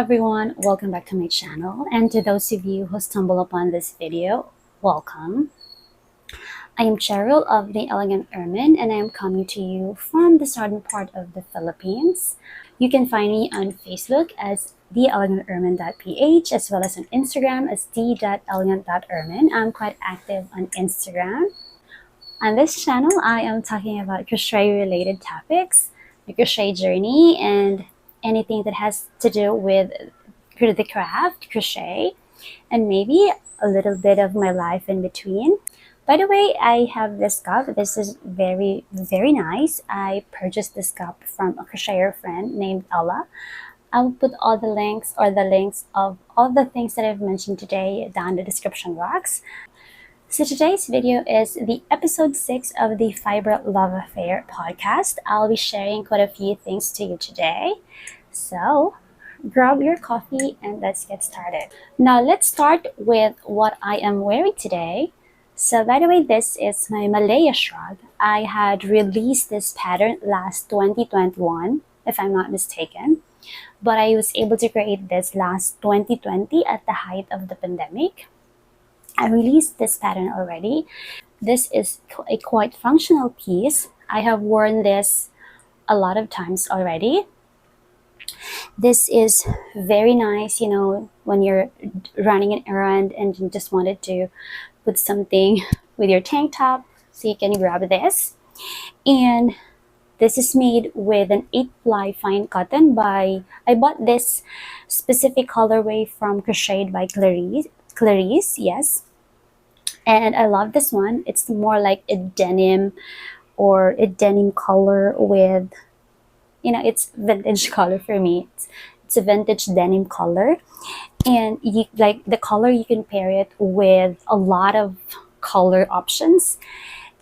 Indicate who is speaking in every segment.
Speaker 1: everyone, welcome back to my channel, and to those of you who stumble upon this video, welcome. I am Cheryl of The Elegant Ermine, and I am coming to you from the southern part of the Philippines. You can find me on Facebook as theelegantermine.ph, as well as on Instagram as the.elegant.ermine. I'm quite active on Instagram. On this channel, I am talking about crochet-related topics, the crochet journey, and anything that has to do with the craft, crochet, and maybe a little bit of my life in between. By the way, I have this cup. This is very, very nice. I purchased this cup from a crocheter friend named Ella. I will put all the links of all the things that I've mentioned today down in the description box. So today's video is the episode 6 of the Fiber Love Affair podcast. I'll be sharing quite a few things to you today. So grab your coffee and let's get started. Now let's start with what I am wearing today. So by the way, this is my Malaya Shrug. I had released this pattern last 2021, if I'm not mistaken. But I was able to create this last 2020 at the height of the pandemic. I released this pattern already. This is a quite functional piece. I have worn this a lot of times already. This is very nice, you know, when you're running an errand and you just wanted to put something with your tank top, so you can grab this. And this is made with an 8-ply fine cotton I bought this specific colorway from Crocheted by Clarice, yes. And I love this one. It's more like a denim or a denim color with, you know, it's vintage color for me. It's a vintage denim color. And you like the color, you can pair it with a lot of color options.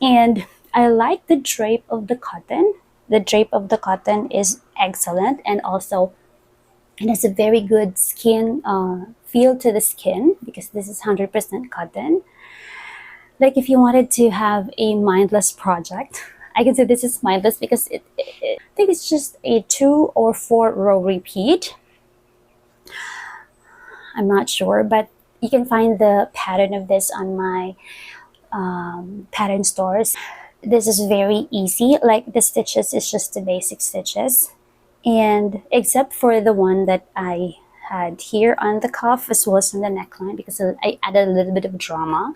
Speaker 1: And I like the drape of the cotton. The drape of the cotton is excellent, and also it has a very good skin feel to the skin because this is 100% cotton. Like if you wanted to have a mindless project, I can say this is mindless because I think it's just a 2 or 4 row repeat. I'm not sure, but you can find the pattern of this on my pattern stores. This is very easy. Like the stitches is just the basic stitches, and except for the one that I had here on the cuff as well as on the neckline, because I added a little bit of drama.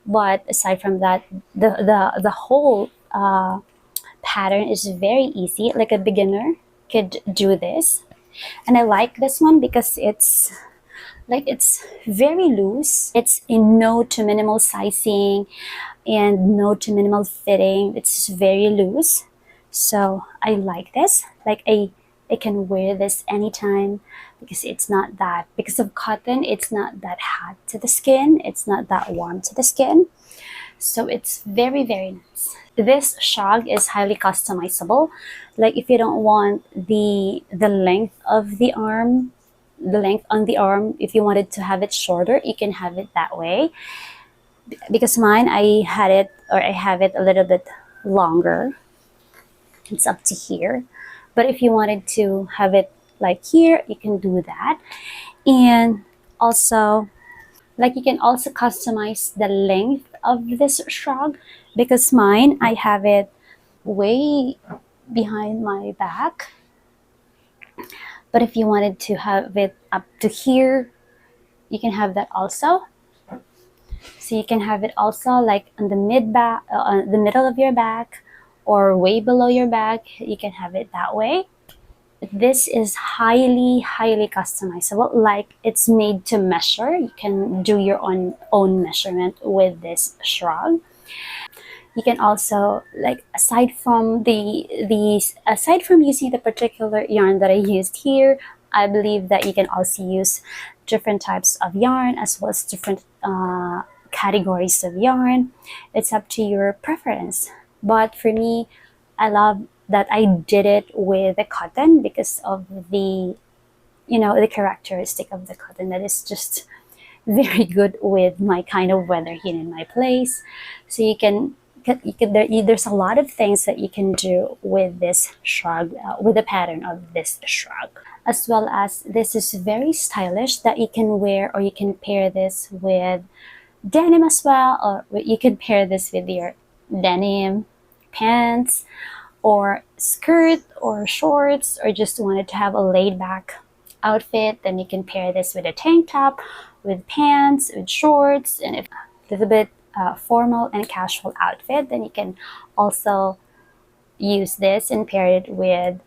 Speaker 1: But aside from that, the whole pattern is very easy. Like a beginner could do this. And I like this one because it's very loose. It's in no to minimal sizing and no to minimal fitting. It's very loose. So I like this. Like I can wear this anytime because it's not that, because of cotton, it's not that hot to the skin. It's not that warm to the skin. So it's very, very nice. This shrug is highly customizable. Like if you don't want the length of the arm, the length on the arm, if you wanted to have it shorter, you can have it that way. Because mine, I have it a little bit longer. It's up to here. But if you wanted to have it like here, you can do that. And also, like you can also customize the length of this shrug, because mine, I have it way behind my back. But if you wanted to have it up to here, you can have that also. So you can have it also like on the the middle of your back, or way below your back. You can have it that way. This is highly, highly customizable. Like it's made to measure. You can do your own measurement with this shrug. You can also, like, aside from using the particular yarn that I used here, I believe that you can also use different types of yarn as well as different categories of yarn. It's up to your preference. But for me, I love that I did it with the cotton because of the, you know, the characteristic of the cotton that is just very good with my kind of weather here in my place. So you can there's a lot of things that you can do with this shrug, with the pattern of this shrug, as well as this is very stylish that you can wear, or you can pair this with denim as well, or you can pair this with your denim pants or skirt or shorts, or just wanted to have a laid back outfit. Then you can pair this with a tank top, with pants, with shorts, and if a little bit formal and casual outfit, then you can also use this and pair it with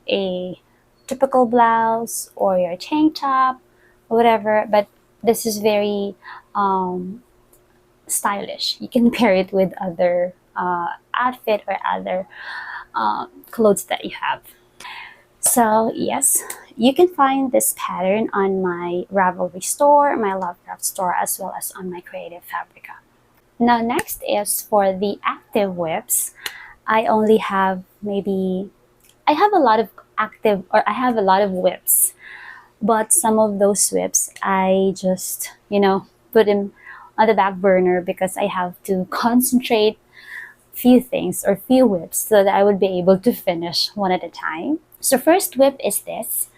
Speaker 1: a typical blouse or your tank top or whatever. But this is very stylish. You can pair it with other outfit or other clothes that you have. So yes, you can find this pattern on my Ravelry store, my Lovecraft store, as well as on my Creative Fabrica. Now next is for the active whips. I only have I have a lot of whips, but some of those whips I just, put them on the back burner because I have to concentrate few things or few whips so that I would be able to finish one at a time. So first whip is this.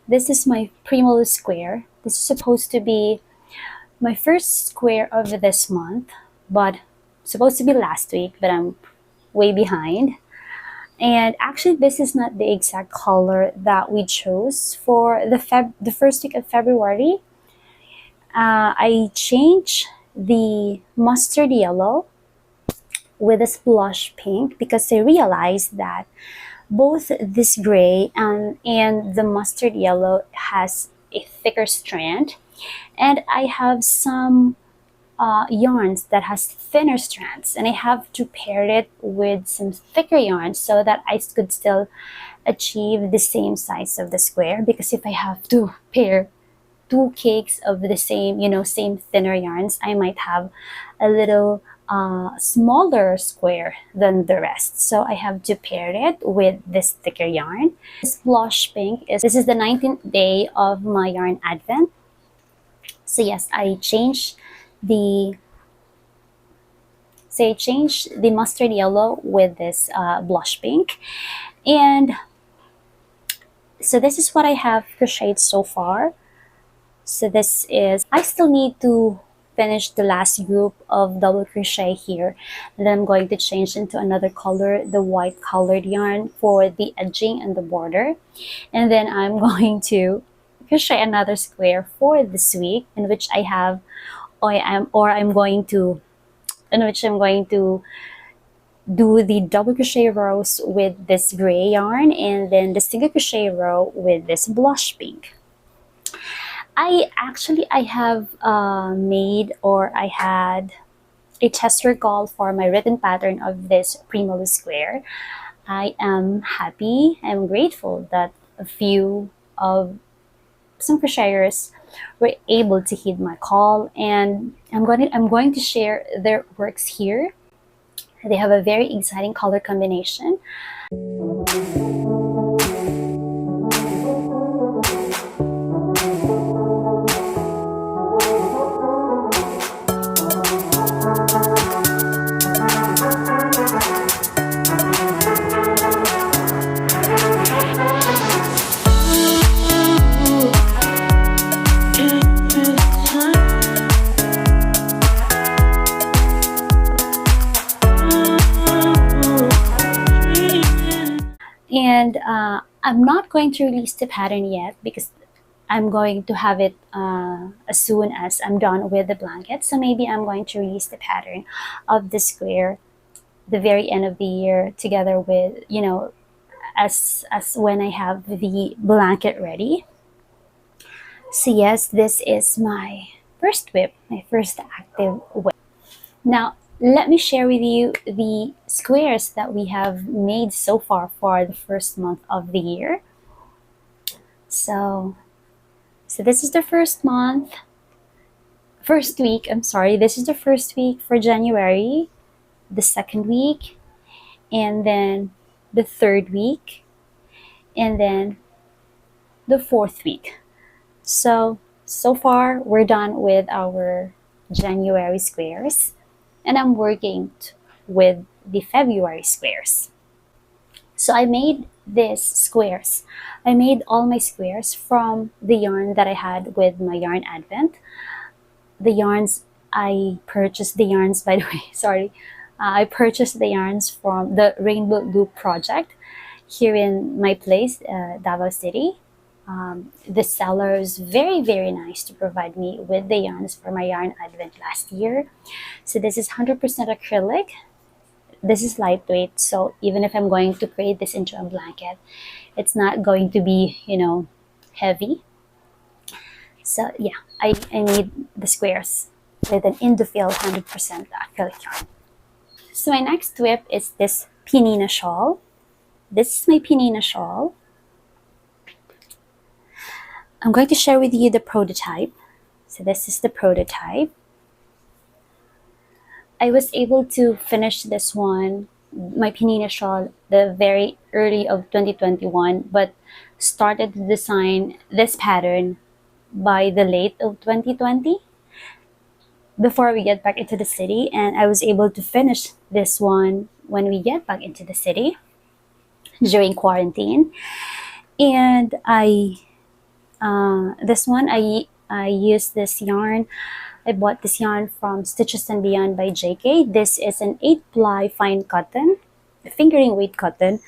Speaker 1: This is my Primal Square. This is supposed to be my first square of this month, but supposed to be last week, but I'm way behind. And actually this is not the exact color that we chose for the first week of February. I changed the mustard yellow with this blush pink because I realized that both this gray and the mustard yellow has a thicker strand, and I have some yarns that has thinner strands, and I have to pair it with some thicker yarns so that I could still achieve the same size of the square. Because if I have to pair two cakes of the same same thinner yarns, I might have a little smaller square than the rest. So I have to pair it with this thicker yarn. This blush pink this is the 19th day of my yarn advent. So yes, I changed the mustard yellow with this blush pink. And so this is what I have crocheted so far. So this is, I still need to finish the last group of double crochet here, and then I'm going to change into another color, the white colored yarn, for the edging and the border. And then I'm going to crochet another square for this week, in which I'm going to do the double crochet rows with this gray yarn, and then the single crochet row with this blush pink. I have I had a test recall for my written pattern of this Primal Square. I am happy, I'm grateful that some crocheters were able to heed my call, and I'm going to share their works here. They have a very exciting color combination. And I'm not going to release the pattern yet because I'm going to have it as soon as I'm done with the blanket. So maybe I'm going to release the pattern of the square the very end of the year, together with, as when I have the blanket ready. So yes, this is my first whip, my first active whip. Now let me share with you the squares that we have made so far for the first month of the year. So this is the first week, I'm sorry, this is the first week for January, the second week, and then the third week, and then the fourth week. So far we're done with our January squares. and I'm working with the February squares. So I made these squares. I made all my squares from the yarn that I had with my yarn advent. The yarns, I purchased the yarns, by the way, sorry. I purchased the yarns from the Rainbow Loop project here in my place, Davao City. The seller is very, very nice to provide me with the yarns for my yarn advent last year. So this is 100% acrylic. This is lightweight, so even if I'm going to create this into a blanket, it's not going to be, heavy. So yeah, I made the squares with an Indophil 100% acrylic yarn. So my next whip is this Penina Shawl. This is my Penina Shawl. I'm going to share with you the prototype. So this is the prototype. I was able to finish this one, my Penina Shawl, the very early of 2021, but started to design this pattern by the late of 2020 before we get back into the city, and I was able to finish this one when we get back into the city during quarantine. And this one I used this yarn. I bought this yarn from Stitches and Beyond by JK. This is an 8-ply fine cotton, fingering weight cotton,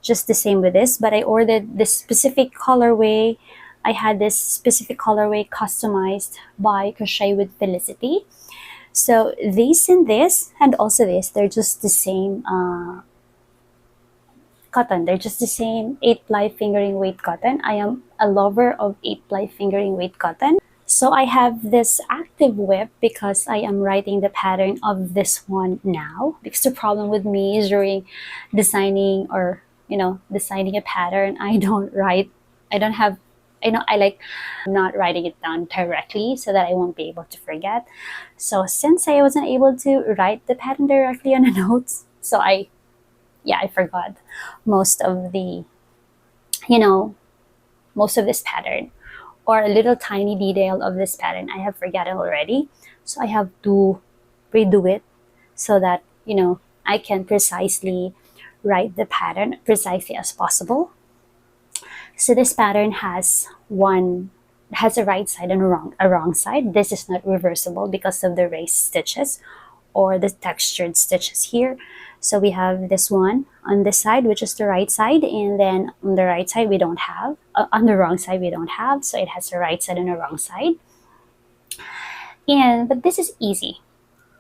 Speaker 1: just the same with this, but I ordered this specific colorway. I had this specific colorway customized by Crochet with Felicity. So this and this, and also this, they're just the same cotton. They're just the same 8-ply fingering weight cotton. I am a lover of 8-ply fingering weight cotton. So I have this active whip because I am writing the pattern of this one now. Because the problem with me is during designing or, designing a pattern, I like not writing it down directly so that I won't be able to forget. So since I wasn't able to write the pattern directly on the notes, so I forgot most of the, most of this pattern, or a little tiny detail of this pattern I have forgotten already. So I have to redo it so that, I can precisely write the pattern precisely as possible. So this pattern has a right side and a wrong side. This is not reversible because of the raised stitches or the textured stitches here. So we have this one on this side, which is the right side, and then on the right side we don't have, on the wrong side we don't have, so it has a right side and a wrong side. But this is easy.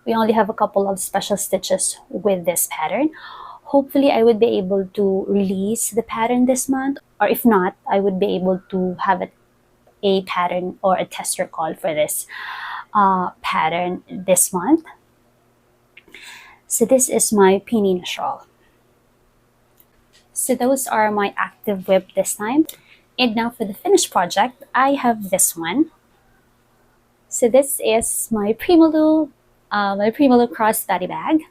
Speaker 1: We only have a couple of special stitches with this pattern. Hopefully I would be able to release the pattern this month, or if not, I would be able to have a pattern or a tester call for this pattern this month. So this is my Penina Shawl. So those are my active whip this time. And now for the finished project, I have this one. So this is my Primal Cross Bag.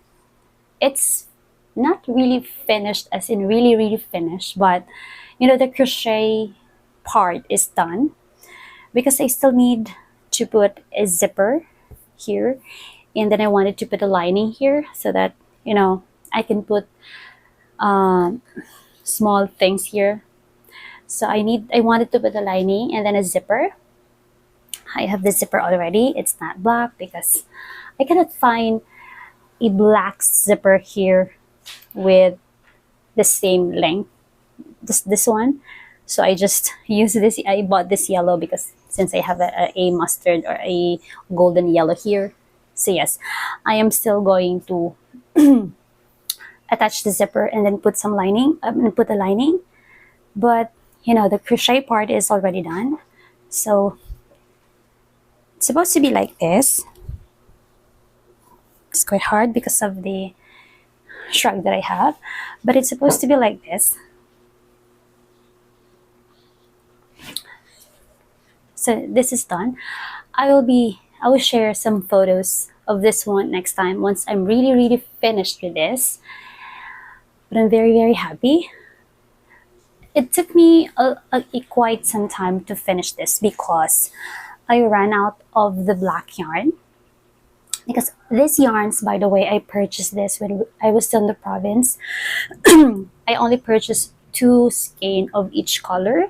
Speaker 1: It's not really finished as in really, really finished, but the crochet part is done because I still need to put a zipper here. And then I wanted to put a lining here so that, I can put small things here. So I wanted to put a lining and then a zipper. I have the zipper already. It's not black because I cannot find a black zipper here with the same length. This one. So I just use this. I bought this yellow because since I have a mustard or a golden yellow here. So yes, I am still going to attach the zipper and then put some lining, put a lining. But, the crochet part is already done. So it's supposed to be like this. It's quite hard because of the shrug that I have. But it's supposed to be like this. So this is done. I will share some photos of this one next time once I'm really, really finished with this. But I'm very, very happy. It took me quite some time to finish this because I ran out of the black yarn. because these yarns, by the way, I purchased this when I was still in the province. I only purchased 2 skein of each color,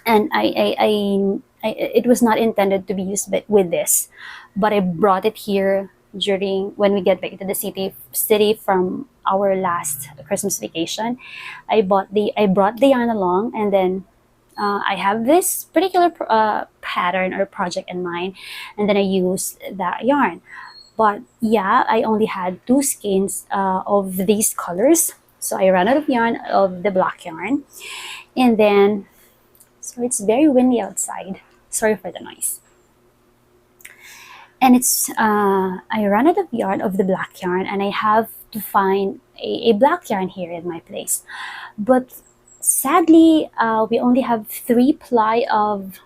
Speaker 1: and it was not intended to be used with this, but I brought it here during when we get back to the city from our last Christmas vacation. I brought the yarn along, and then I have this particular pattern or project in mind, and then I use that yarn. But yeah, I only had 2 skeins of these colors, so I ran out of yarn of the black yarn, and then so it's very windy outside. Sorry for the noise. And I ran out of yarn of the black yarn, and I have to find a black yarn here in my place. But sadly, we only have 3-ply of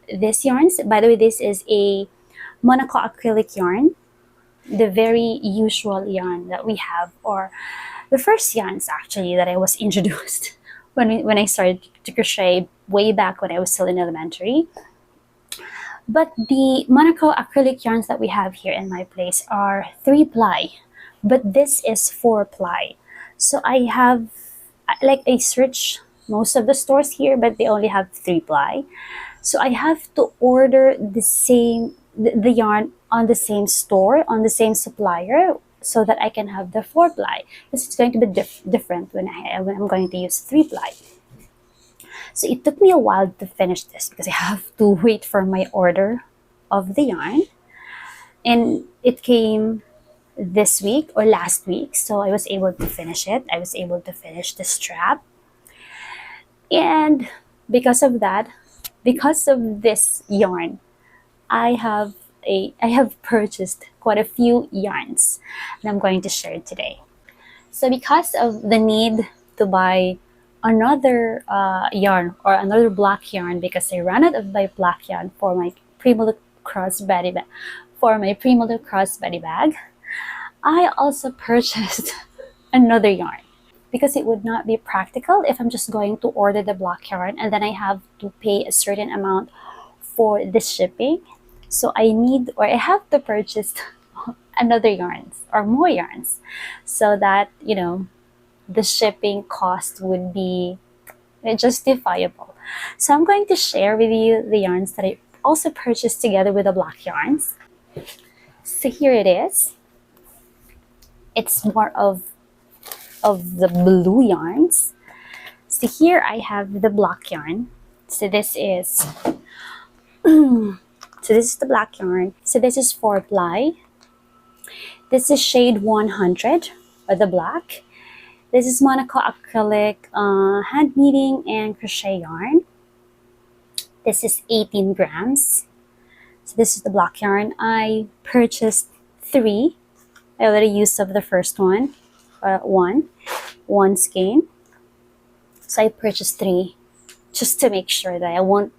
Speaker 1: this yarns. By the way, this is a Monaco acrylic yarn, the very usual yarn that we have, or the first yarns actually that I was introduced when I started to crochet way back when I was still in elementary. But the Monaco acrylic yarns that we have here in my place are 3-ply, but this is 4-ply. So I have, like, I searched most of the stores here, but they only have 3-ply. So I have to order the yarn on the same store, on the same supplier, so that I can have the 4-ply, because it's going to be different when I'm going to use 3-ply. So it took me a while to finish this because I have to wait for my order of the yarn, and it came this week or last week, so I was able to finish it. I was able to finish the strap, and because of that, because of this yarn, I have purchased quite a few yarns, and I'm going to share it today. So because of the need to buy another yarn or another black yarn, because I ran out of my black yarn for my Primal Cross Bag, I also purchased another yarn, because it would not be practical if I'm just going to order the black yarn and then I have to pay a certain amount for the shipping. So I have to purchase another yarns or more yarns, so that, you know, the shipping cost would be justifiable. So I'm going to share with you the yarns that I also purchased together with the black yarns. So here it is. It's more of the blue yarns. So here I have the black yarn. So this is the black yarn. So this is 4-ply. This is shade 100, or the black. This is Monaco acrylic hand knitting and crochet yarn. This is 18 grams. So this is the black yarn. I purchased 3. I already used of the first one, one skein. So I purchased 3 just to make sure that I won't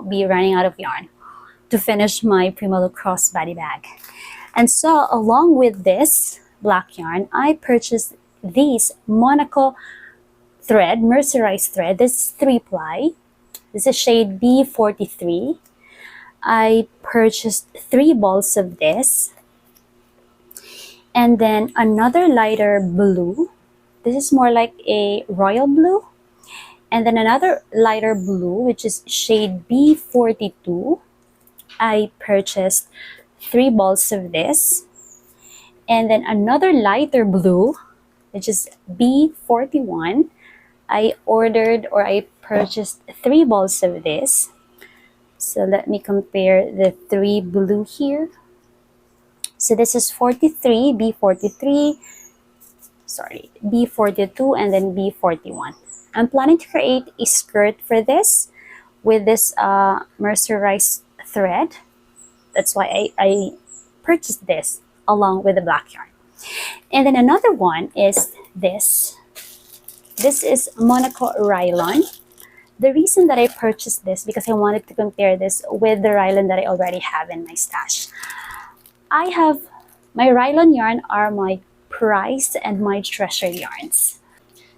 Speaker 1: be running out of yarn to finish my Primal Cross Bag. And so along with this black yarn, I purchased these Monaco thread, mercerized thread. This is 3-ply. This is shade B43. I purchased 3 balls of this, and then another lighter blue. This is more like a royal blue, and then another lighter blue, which is shade B42. I purchased 3 balls of this, and then another lighter blue, which is B41. I purchased 3 balls of this. So let me compare the 3 blue here. So this is 43, B42, and then B41. I'm planning to create a skirt for this with this mercerized thread. That's why I purchased this along with the black yarn. And then another one is this. This is Monaco Rylon. The reason that I purchased this, because I wanted to compare this with the Rylon that I already have in my stash. My Rylon yarn are my prized and my treasured yarns.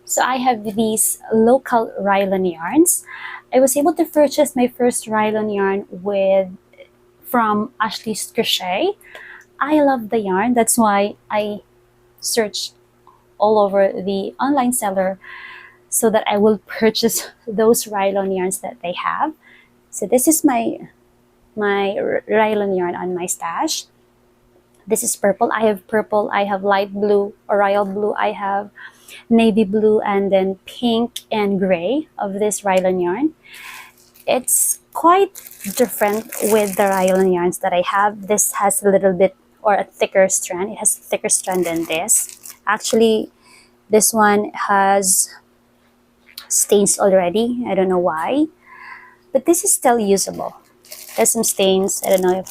Speaker 1: So I have these local Rylon yarns. I was able to purchase my first Rylon yarn from Ashley's Crochet. I love the yarn. That's why I searched all over the online seller so that I will purchase those Rylon yarns that they have. So this is my Rylon yarn on my stash. This is purple. I have light blue or royal blue. I have navy blue, and then pink and gray of this Rylon yarn. It's quite different with the Rylon yarns that I have. This has a little bit or a thicker strand. It has a thicker strand than this. Actually, this one has stains already. I don't know why, but this is still usable. There's some stains. I don't know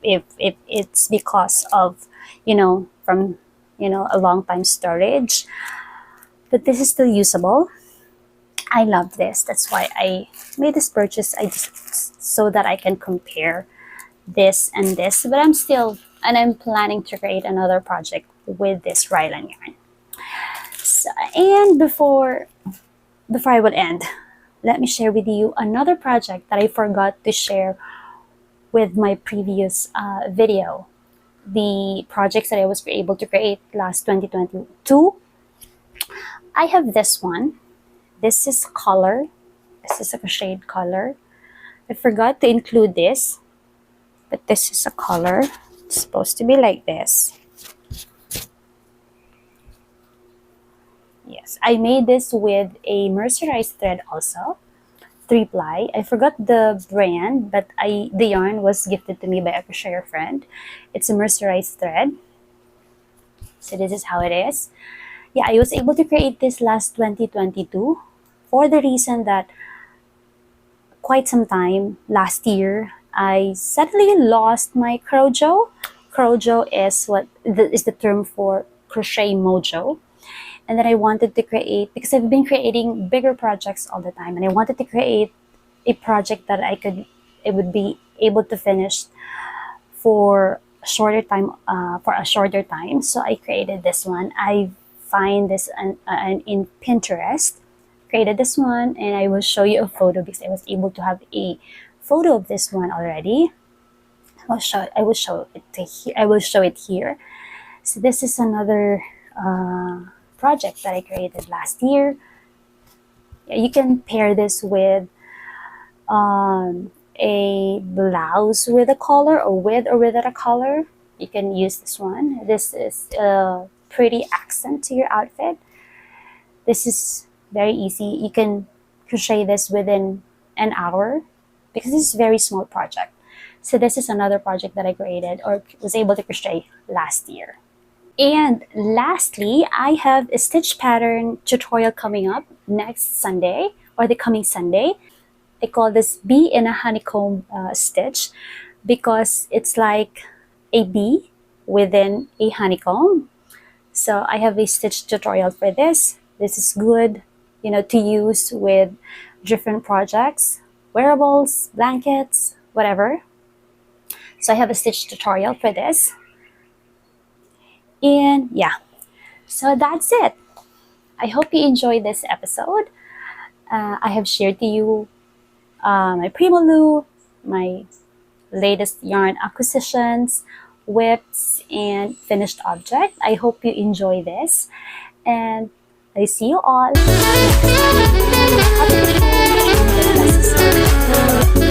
Speaker 1: if it's because of, from, a long time storage, but this is still usable. I love this. That's why I made this purchase. I just so that I can compare this and this, but I'm planning to create another project with this Rylon yarn. So, and before I would end, let me share with you another project that I forgot to share with my previous video. The projects that I was able to create last 2022. I have this one. This is color. This is a crocheted color. I forgot to include this, but this is a color. It's supposed to be like this. Yes, I made this with a mercerized thread also. 3-ply. I forgot the brand, but the yarn was gifted to me by a crocheter friend. It's a mercerized thread. So this is how it is. Yeah, I was able to create this last 2022 for the reason that quite some time last year, I suddenly lost my Crojo. Crojo is the term for crochet mojo. And then I wanted to create, because I've been creating bigger projects all the time, and I wanted to create a project that it would be able to finish for a shorter time. So I created this one. I find this in Pinterest, created this one, and I will show you a photo because I was able to have a photo of this one already. I will show it here. So this is another project that I created last year. You can pair this with a blouse with a collar, or with or without a collar. You can use this one. This is a pretty accent to your outfit. This is very easy. You can crochet this within an hour because this is a very small project. So this is another project that I created or was able to crochet last year. And lastly, I have a stitch pattern tutorial coming up next Sunday, or the coming Sunday. I call this bee in a honeycomb stitch because it's like a bee within a honeycomb. So I have a stitch tutorial for this. This is good, to use with different projects, wearables, blankets, whatever. So I have a stitch tutorial for this. And yeah, so that's it. I hope you enjoyed this episode. I have shared to you my Prima Loo, my latest yarn acquisitions, whips, and finished object. I hope you enjoy this, and I see you all. Have a good day.